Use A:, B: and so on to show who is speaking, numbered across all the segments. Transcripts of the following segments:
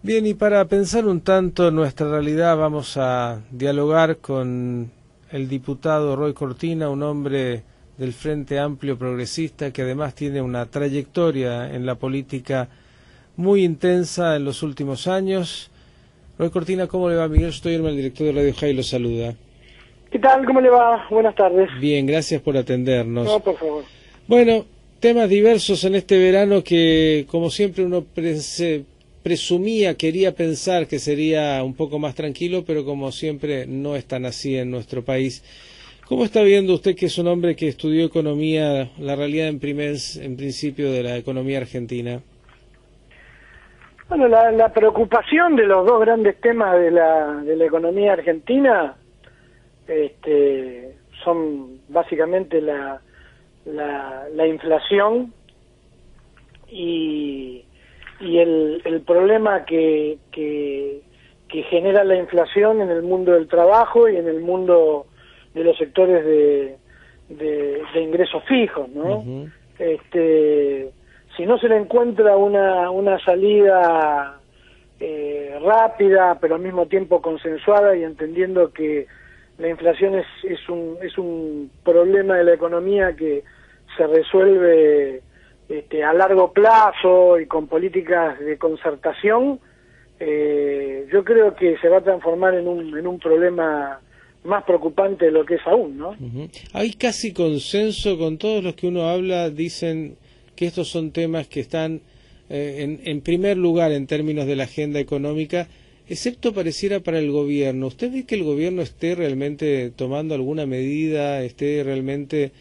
A: Bien, y para pensar un tanto nuestra realidad vamos a dialogar con el diputado Roy Cortina, un hombre del Frente Amplio Progresista que además tiene una trayectoria en la política muy intensa en los últimos años. Roy Cortina, ¿cómo le va? Miguel Stoyerman, el director de Radio High, lo saluda.
B: ¿Qué tal? ¿Cómo le va? Buenas tardes.
A: Bien, gracias por atendernos.
B: No, por favor.
A: Bueno, temas diversos en este verano que, como siempre, uno quería pensar que sería un poco más tranquilo, pero como siempre no es tan así en nuestro país. ¿Cómo está viendo usted, que es un hombre que estudió economía, la realidad en principio de la economía argentina?
B: Bueno, la preocupación de los dos grandes temas de la economía argentina son básicamente la inflación y el problema que genera la inflación en el mundo del trabajo y en el mundo de los sectores de ingresos fijos, ¿no?
A: Uh-huh.
B: Si no se le encuentra una salida rápida, pero al mismo tiempo consensuada y entendiendo que la inflación es un problema de la economía que se resuelve a largo plazo y con políticas de concertación, yo creo que se va a transformar en un problema más preocupante de lo que es aún, ¿no?
A: Uh-huh. Hay casi consenso con todos los que uno habla, dicen que estos son temas que están en primer lugar en términos de la agenda económica, excepto pareciera para el gobierno. ¿Usted ve que el gobierno esté realmente tomando alguna medida, esté realmente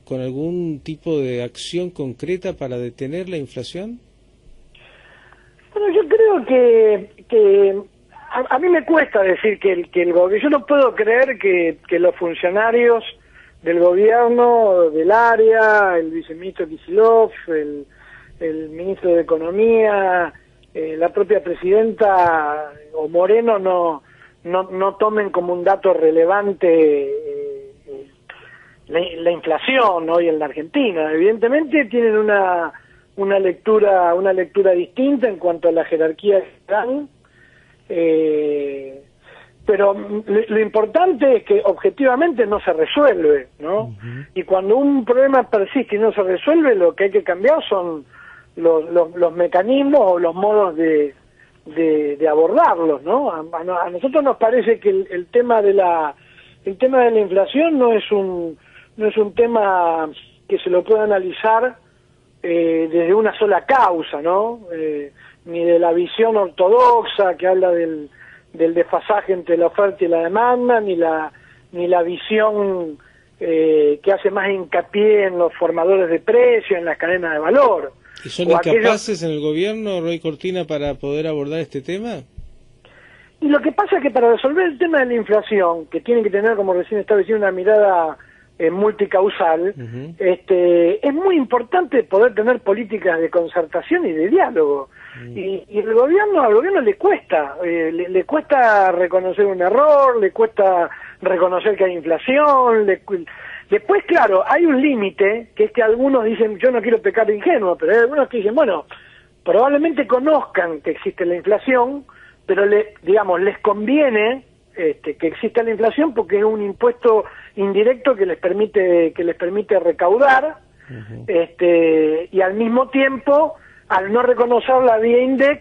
A: con algún tipo de acción concreta para detener la inflación?
B: Bueno, yo creo que a mí me cuesta decir que el gobierno, yo no puedo creer que los funcionarios del gobierno, del área, el viceministro Kicillof, el ministro de Economía, la propia presidenta o Moreno no tomen como un dato relevante la inflación hoy en la Argentina. Evidentemente tienen una lectura distinta en cuanto a la jerarquía que dan, pero lo importante es que objetivamente no se resuelve, ¿no? Uh-huh. Y cuando un problema persiste y no se resuelve, lo que hay que cambiar son los mecanismos o los modos de abordarlos, ¿no? A nosotros nos parece que el tema de la inflación no es un tema que se lo pueda analizar desde una sola causa, ¿no? Ni de la visión ortodoxa que habla del desfasaje entre la oferta y la demanda, ni la visión que hace más hincapié en los formadores de precios, en las cadenas de valor.
A: ¿Y son incapaces en el gobierno, Roy Cortina, para poder abordar este tema?
B: Y lo que pasa es que para resolver el tema de la inflación, que tiene que tener, como recién estaba diciendo, una mirada multicausal, uh-huh, es muy importante poder tener políticas de concertación y de diálogo. Uh-huh. Y al gobierno le cuesta, le cuesta reconocer un error, le cuesta reconocer que hay inflación, después, claro, hay un límite, que es que algunos dicen, yo no quiero pecar de ingenuo, pero hay algunos que dicen, bueno, probablemente conozcan que existe la inflación, pero les conviene que exista la inflación porque es un impuesto indirecto que les permite recaudar, uh-huh, y al mismo tiempo, al no reconocer la vía INDEC,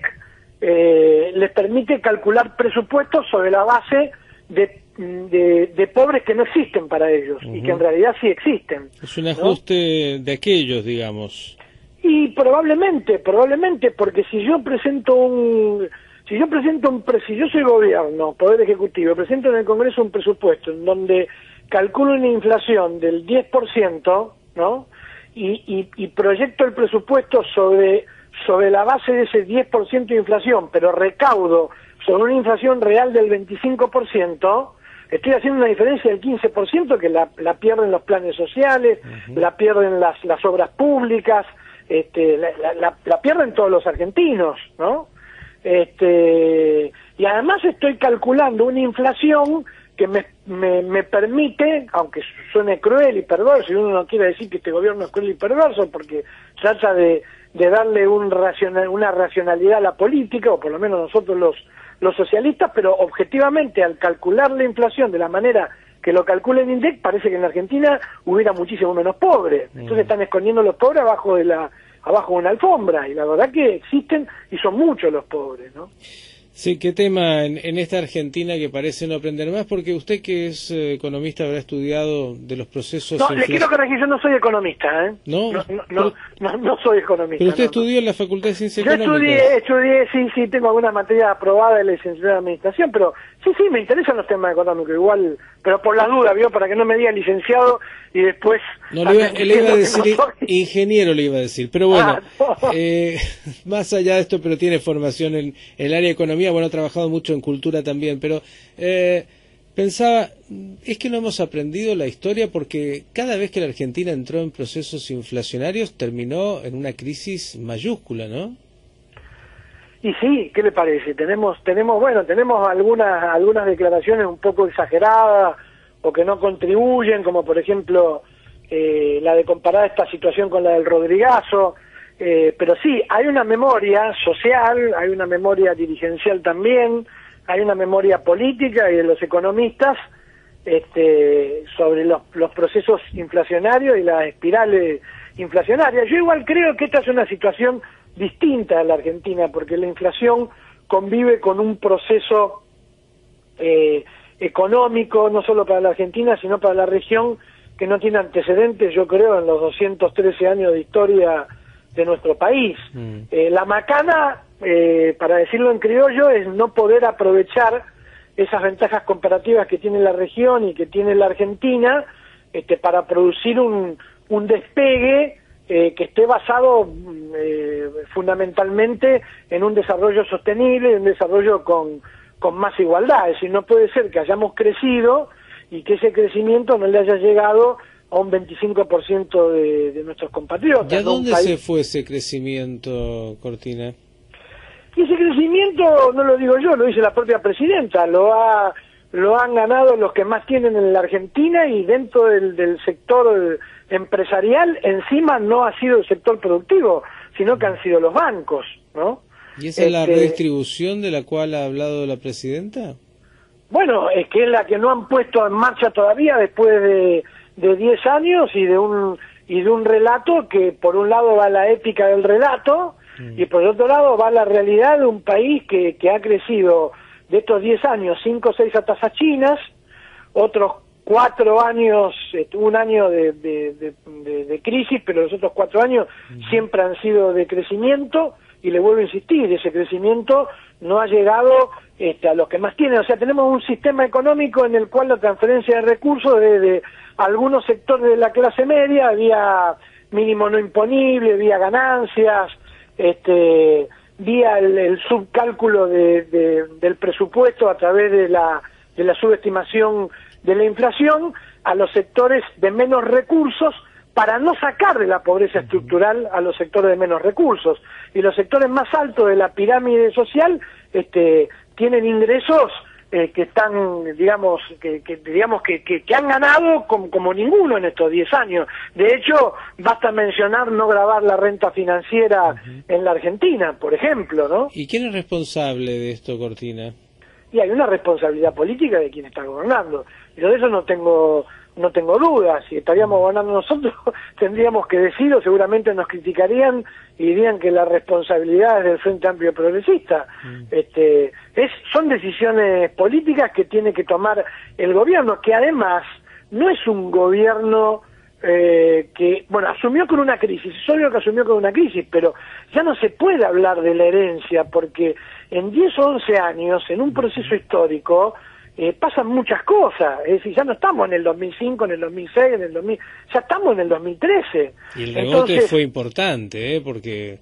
B: les permite calcular presupuestos sobre la base de pobres que no existen para ellos, uh-huh, y que en realidad sí existen.
A: Es un ajuste, ¿no?, de aquellos, digamos.
B: Y probablemente, porque si yo soy gobierno, Poder Ejecutivo, presento en el Congreso un presupuesto en donde calculo una inflación del 10%, ¿no? Y proyecto el presupuesto sobre la base de ese 10% de inflación, pero recaudo sobre una inflación real del 25%, estoy haciendo una diferencia del 15% que la pierden los planes sociales, uh-huh, la pierden las obras públicas, la pierden todos los argentinos, ¿no? Y además estoy calculando una inflación que me permite, aunque suene cruel y perverso, y uno no quiere decir que este gobierno es cruel y perverso, porque trata de de darle una racionalidad a la política, o por lo menos nosotros los socialistas, pero objetivamente al calcular la inflación de la manera que lo calcula el INDEC, parece que en la Argentina hubiera muchísimo menos pobres. Entonces están escondiendo los pobres abajo de una alfombra, y la verdad que existen y son muchos los pobres, ¿no?
A: Sí, qué tema en esta Argentina que parece no aprender más, porque usted que es economista habrá estudiado de los procesos...
B: No, le quiero corregir, yo no soy economista, ¿eh? No soy economista.
A: Pero usted estudió en la Facultad de Ciencias Económicas.
B: Yo estudié, sí, tengo algunas materias aprobadas de la licenciatura de Administración, pero sí, me interesan los temas económicos, igual, pero por las dudas, ¿vio? Para que no me diga licenciado y después...
A: No, le iba a decir, ingeniero le iba a decir, pero bueno, más allá de esto, pero tiene formación en el área de economía, bueno, ha trabajado mucho en cultura también, pero pensaba, es que no hemos aprendido la historia, porque cada vez que la Argentina entró en procesos inflacionarios terminó en una crisis mayúscula, ¿no?
B: Y sí, ¿qué le parece? Tenemos algunas declaraciones un poco exageradas o que no contribuyen, como por ejemplo la de comparar esta situación con la del Rodrigazo, pero sí, hay una memoria social, hay una memoria dirigencial también, hay una memoria política y de los economistas sobre los procesos inflacionarios y las espirales inflacionarias. Yo igual creo que esta es una situación distinta a la Argentina, porque la inflación convive con un proceso económico, no solo para la Argentina, sino para la región, que no tiene antecedentes, yo creo, en los 213 años de historia de nuestro país. La macana, para decirlo en criollo, es no poder aprovechar esas ventajas comparativas que tiene la región y que tiene la Argentina para producir un despegue que esté basado fundamentalmente en un desarrollo sostenible, en un desarrollo con más igualdad. Es decir, no puede ser que hayamos crecido y que ese crecimiento no le haya llegado a un 25% de nuestros compatriotas.
A: ¿Y a dónde se fue ese crecimiento, Cortina?
B: Y ese crecimiento no lo digo yo, lo dice la propia presidenta, lo han ganado los que más tienen en la Argentina, y dentro del sector empresarial encima no ha sido el sector productivo, sino que han sido los bancos, ¿no?
A: ¿Y esa es la redistribución de la cual ha hablado la presidenta?
B: Bueno, es que es la que no han puesto en marcha todavía después de 10 años y de un relato que por un lado va la ética del relato y por otro lado va la realidad de un país que ha crecido de estos 10 años 5 o 6 a tasas chinas, otros 4 años, un año de crisis, pero los otros 4 años siempre han sido de crecimiento, y le vuelvo a insistir, ese crecimiento no ha llegado a los que más tienen. O sea, tenemos un sistema económico en el cual la transferencia de recursos de algunos sectores de la clase media, vía mínimo no imponible, vía ganancias, vía el subcálculo del presupuesto a través de la subestimación de la inflación, a los sectores de menos recursos, para no sacar de la pobreza estructural a los sectores de menos recursos. Y los sectores más altos de la pirámide social tienen ingresos que están, digamos que han ganado como ninguno en estos 10 años. De hecho, basta mencionar no gravar la renta financiera en la Argentina, por ejemplo, ¿no?
A: ¿Y quién es responsable de esto, Cortina?
B: Y hay una responsabilidad política de quien está gobernando. Yo de eso no tengo dudas. Si estaríamos gobernando nosotros, tendríamos que decirlo, seguramente nos criticarían y dirían que la responsabilidad es del Frente Amplio Progresista. Son decisiones políticas que tiene que tomar el gobierno, que además no es un gobierno que, bueno, asumió con una crisis, es obvio que asumió con una crisis, pero ya no se puede hablar de la herencia, porque en 10 o 11 años, en un proceso histórico, pasan muchas cosas. Es decir, ya no estamos en el 2005, en el 2006, en el 2000, ya estamos en el 2013.
A: Y el rebote fue importante, porque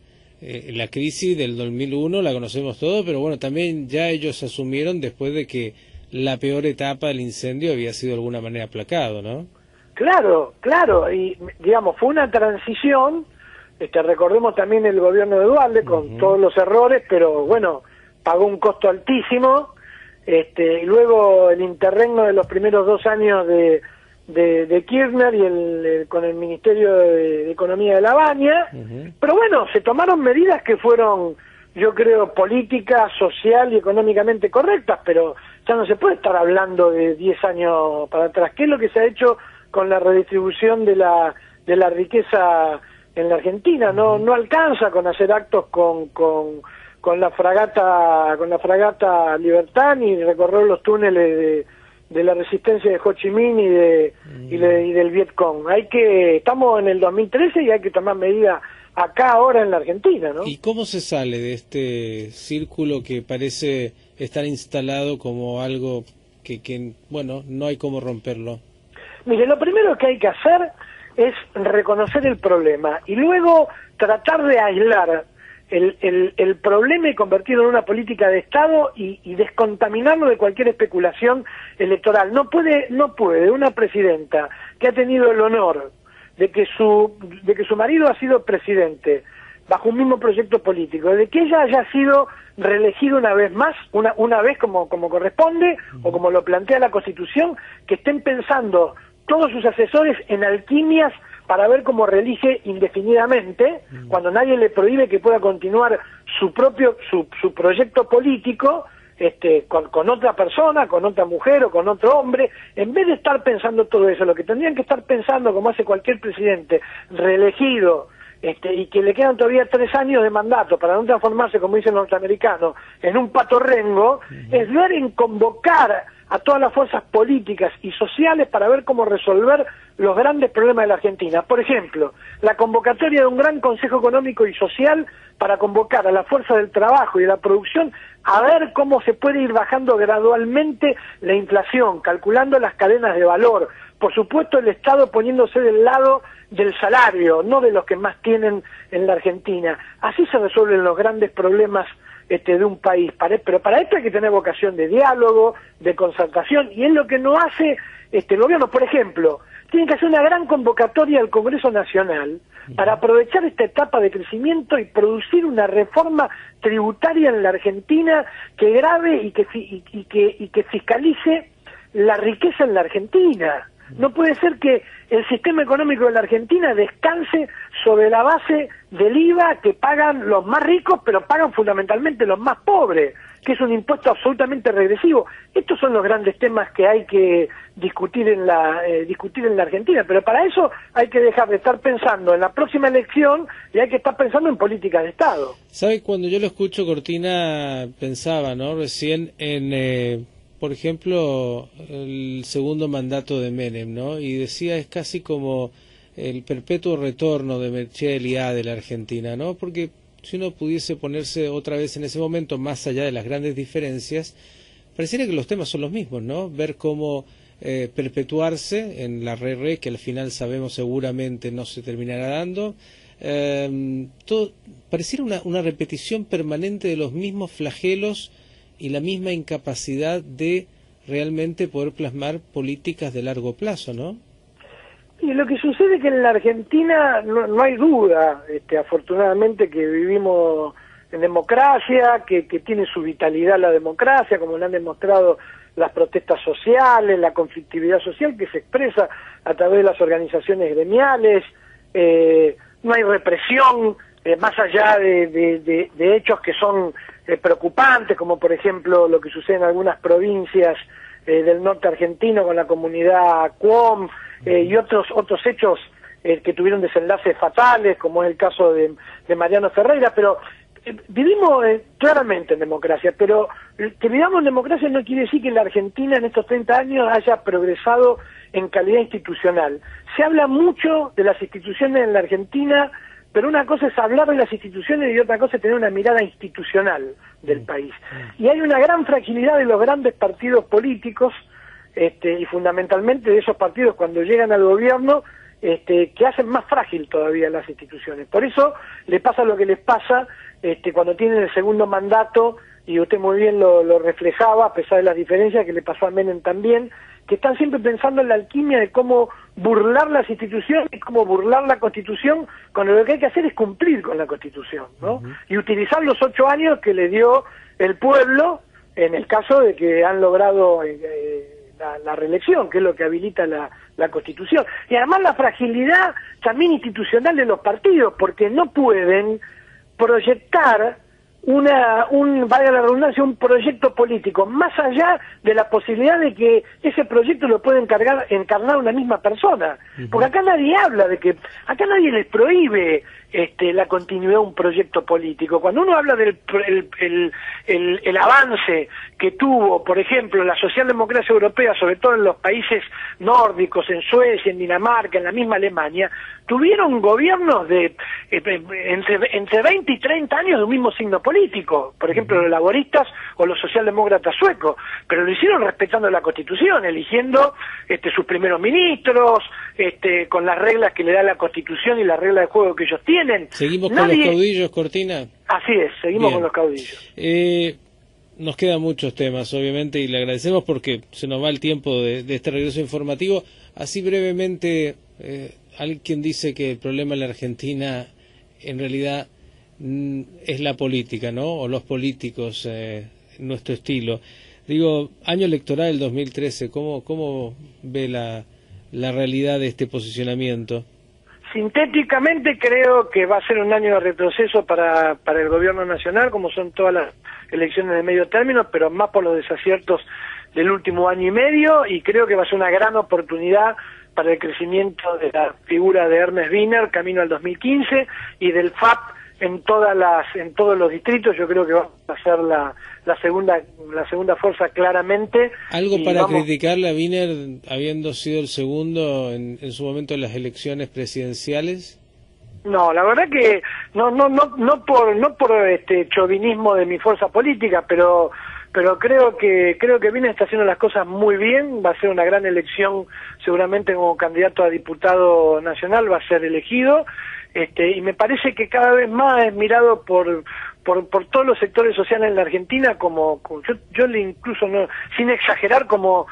A: la crisis del 2001 la conocemos todos, pero bueno, también ya ellos asumieron después de que la peor etapa del incendio había sido de alguna manera aplacado, ¿no? Claro,
B: y digamos, fue una transición, recordemos también el gobierno de Duhalde, con todos los errores, pero bueno, pagó un costo altísimo, y luego el interregno de los primeros 2 años de de Kirchner y con el Ministerio de Economía de La Baña, pero bueno, se tomaron medidas que fueron, yo creo, políticas, social y económicamente correctas, pero ya no se puede estar hablando de 10 años para atrás. ¿Qué es lo que se ha hecho con la redistribución de la riqueza en la Argentina? No alcanza con hacer actos con la fragata Libertad, ni recorrer los túneles de la resistencia de Ho Chi Minh y del Vietcong. Estamos en el 2013 y hay que tomar medidas acá ahora en la Argentina, ¿no?
A: ¿Y cómo se sale de este círculo que parece estar instalado como algo que bueno, no hay cómo romperlo?
B: Mire, lo primero que hay que hacer es reconocer el problema y luego tratar de aislar el problema y convertirlo en una política de Estado y descontaminarlo de cualquier especulación electoral. No puede una presidenta que ha tenido el honor de que su marido ha sido presidente bajo un mismo proyecto político, de que ella haya sido reelegida una vez más, una vez como corresponde o como lo plantea la Constitución, que estén pensando todos sus asesores en alquimias para ver cómo reelige indefinidamente, cuando nadie le prohíbe que pueda continuar su proyecto político, con otra persona, con otra mujer o con otro hombre. En vez de estar pensando todo eso, lo que tendrían que estar pensando, como hace cualquier presidente reelegido, y que le quedan todavía 3 años de mandato para no transformarse, como dice el norteamericano, en un patorrengo, es ver en convocar a todas las fuerzas políticas y sociales para ver cómo resolver los grandes problemas de la Argentina. Por ejemplo, la convocatoria de un gran Consejo Económico y Social para convocar a la fuerza del trabajo y de la producción a ver cómo se puede ir bajando gradualmente la inflación, calculando las cadenas de valor. Por supuesto, el Estado poniéndose del lado del salario, no de los que más tienen en la Argentina. Así se resuelven los grandes problemas de un país, pero para esto hay que tener vocación de diálogo, de concertación, y es lo que no hace el gobierno. Por ejemplo, tiene que hacer una gran convocatoria al Congreso Nacional para aprovechar esta etapa de crecimiento y producir una reforma tributaria en la Argentina que grave y que fiscalice la riqueza en la Argentina. No puede ser que el sistema económico de la Argentina descanse sobre la base del IVA que pagan los más ricos, pero pagan fundamentalmente los más pobres, que es un impuesto absolutamente regresivo. Estos son los grandes temas que hay que discutir en la Argentina, pero para eso hay que dejar de estar pensando en la próxima elección y hay que estar pensando en políticas de Estado.
A: ¿Sabe? Cuando yo lo escucho, Cortina, pensaba, ¿no?, recién en... por ejemplo, el segundo mandato de Menem, ¿no? Y decía, es casi como el perpetuo retorno de Merchel y A de la Argentina, ¿no? Porque si uno pudiese ponerse otra vez en ese momento, más allá de las grandes diferencias, pareciera que los temas son los mismos, ¿no? Ver cómo perpetuarse en la que al final sabemos seguramente no se terminará dando. Todo pareciera una repetición permanente de los mismos flagelos y la misma incapacidad de realmente poder plasmar políticas de largo plazo, ¿no?
B: Y lo que sucede es que en la Argentina no hay duda, afortunadamente, que vivimos en democracia, que tiene su vitalidad la democracia, como lo han demostrado las protestas sociales, la conflictividad social que se expresa a través de las organizaciones gremiales, no hay represión, más allá de hechos que son preocupantes, como por ejemplo lo que sucede en algunas provincias del norte argentino con la comunidad QOM, y otros hechos que tuvieron desenlaces fatales, como es el caso de Mariano Ferreira. Pero vivimos claramente en democracia, pero que vivamos en democracia no quiere decir que la Argentina en estos 30 años haya progresado en calidad institucional. Se habla mucho de las instituciones en la Argentina, pero una cosa es hablar de las instituciones y otra cosa es tener una mirada institucional del país. Y hay una gran fragilidad de los grandes partidos políticos, y fundamentalmente de esos partidos cuando llegan al gobierno, que hacen más frágil todavía las instituciones. Por eso le pasa lo que les pasa cuando tienen el segundo mandato, y usted muy bien lo reflejaba, a pesar de las diferencias que le pasó a Menem también, que están siempre pensando en la alquimia de cómo burlar las instituciones, cómo burlar la Constitución, cuando lo que hay que hacer es cumplir con la Constitución, ¿no? Y utilizar los 8 años que le dio el pueblo, en el caso de que han logrado la reelección, que es lo que habilita la Constitución. Y además la fragilidad también institucional de los partidos, porque no pueden proyectar valga la redundancia, un proyecto político, más allá de la posibilidad de que ese proyecto lo pueda encarnar una misma persona. Porque acá nadie habla acá nadie les prohíbe la continuidad de un proyecto político. Cuando uno habla del el avance que tuvo, por ejemplo, la socialdemocracia europea, sobre todo en los países nórdicos, en Suecia, en Dinamarca, en la misma Alemania, tuvieron gobiernos de entre 20 y 30 años de un mismo signo político, por ejemplo los laboristas o los socialdemócratas suecos, pero lo hicieron respetando la Constitución, eligiendo sus primeros ministros, con las reglas que le da la Constitución y las reglas de juego que ellos tienen.
A: ¿Seguimos con los caudillos, Cortina?
B: Así es, seguimos con los caudillos.
A: Nos quedan muchos temas, obviamente, y le agradecemos porque se nos va el tiempo de este regreso informativo. Así brevemente, alguien dice que el problema en la Argentina en realidad es la política, ¿no? O los políticos, nuestro estilo. Digo, año electoral del 2013, ¿cómo ve la realidad de este posicionamiento?
B: Sintéticamente creo que va a ser un año de retroceso para el gobierno nacional, como son todas las elecciones de medio término, pero más por los desaciertos del último año y medio, y creo que va a ser una gran oportunidad para el crecimiento de la figura de Hermes Wiener camino al 2015 y del FAP en todos los distritos. Yo creo que va a ser la segunda fuerza claramente.
A: ¿Algo para criticarle a Wiener habiendo sido el segundo en su momento en las elecciones presidenciales?
B: No, la verdad que no por chauvinismo de mi fuerza política, pero creo que Wiener está haciendo las cosas muy bien. Va a ser una gran elección, seguramente como candidato a diputado nacional va a ser elegido. Y me parece que cada vez más es mirado por todos los sectores sociales en la Argentina como yo le incluso sin exagerar como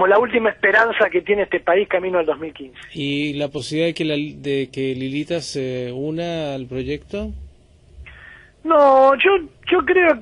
B: la última esperanza que tiene este país camino al 2015.
A: ¿Y la posibilidad de que Lilita se una al proyecto?
B: No, yo creo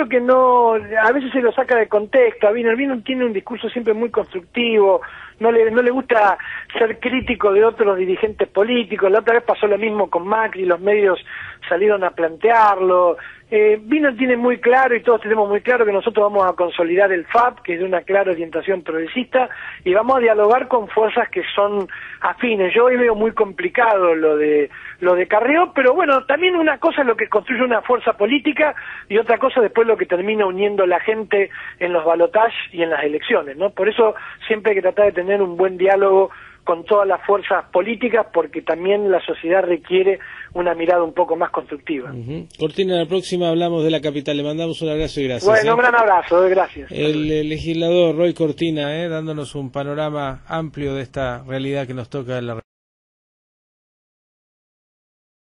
B: que no, a veces se lo saca de contexto. Wiener tiene un discurso siempre muy constructivo, no le gusta ser crítico de otros dirigentes políticos. La otra vez pasó lo mismo con Macri, los medios salieron a plantearlo. Wiener tiene muy claro, y todos tenemos muy claro, que nosotros vamos a consolidar el FAP, que es de una clara orientación progresista, y vamos a dialogar con fuerzas que son afines. Yo hoy veo muy complicado lo de Carrió, pero bueno, también una cosa es lo que construye una fuerza política y otra cosa después lo que termina uniendo la gente en los balotajes y en las elecciones, ¿no? Por eso siempre hay que tratar de tener un buen diálogo con todas las fuerzas políticas, porque también la sociedad requiere una mirada un poco más constructiva.
A: Cortina, la próxima hablamos de la capital. Le mandamos un abrazo y gracias.
B: Bueno, un gran abrazo, gracias.
A: El legislador Roy Cortina, dándonos un panorama amplio de esta realidad que nos toca en la